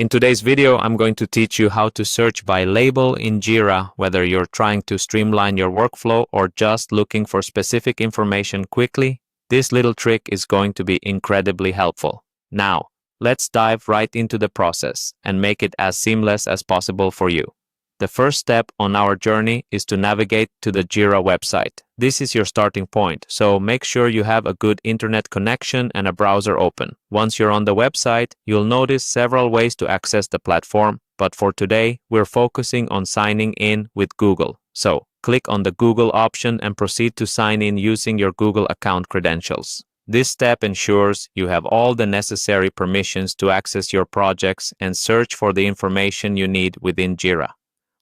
In today's video, I'm going to teach you how to search by label in Jira, whether you're trying to streamline your workflow or just looking for specific information quickly. This little trick is going to be incredibly helpful. Now, let's dive right into the process and make it as seamless as possible for you. The first step on our journey is to navigate to the Jira website. This is your starting point, so make sure you have a good internet connection and a browser open. Once you're on the website, you'll notice several ways to access the platform, but for today, we're focusing on signing in with Google. So, click on the Google option and proceed to sign in using your Google account credentials. This step ensures you have all the necessary permissions to access your projects and search for the information you need within Jira.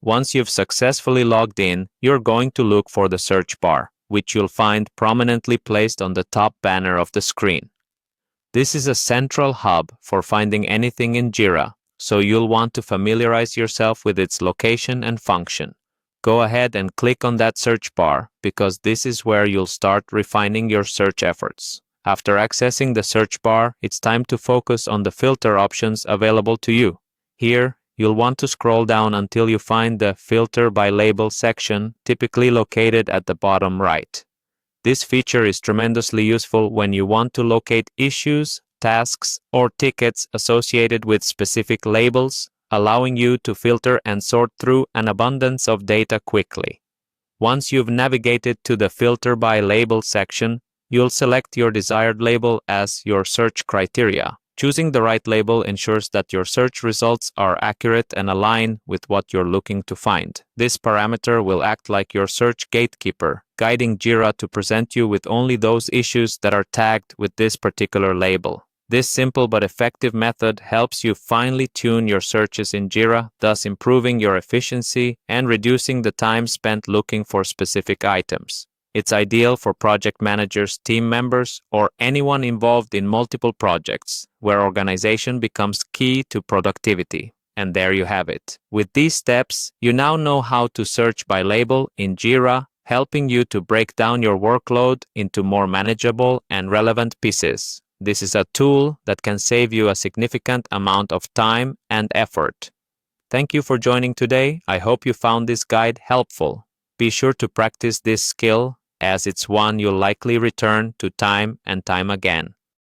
Once you've successfully logged in, you're going to look for the search bar, which you'll find prominently placed on the top banner of the screen. This is a central hub for finding anything in Jira, so you'll want to familiarize yourself with its location and function. Go ahead and click on that search bar because this is where you'll start refining your search efforts. After accessing the search bar, it's time to focus on the filter options available to you. Here, you'll want to scroll down until you find the Filter by Label section, typically located at the bottom right. This feature is tremendously useful when you want to locate issues, tasks, or tickets associated with specific labels, allowing you to filter and sort through an abundance of data quickly. Once you've navigated to the Filter by Label section, you'll select your desired label as your search criteria. Choosing the right label ensures that your search results are accurate and align with what you're looking to find. This parameter will act like your search gatekeeper, guiding Jira to present you with only those issues that are tagged with this particular label. This simple but effective method helps you finely tune your searches in Jira, thus improving your efficiency and reducing the time spent looking for specific items. It's ideal for project managers, team members, or anyone involved in multiple projects, where organization becomes key to productivity. And there you have it. With these steps, you now know how to search by label in Jira, helping you to break down your workload into more manageable and relevant pieces. This is a tool that can save you a significant amount of time and effort. Thank you for joining today. I hope you found this guide helpful. Be sure to practice this skill, as it's one you'll likely return to time and time again.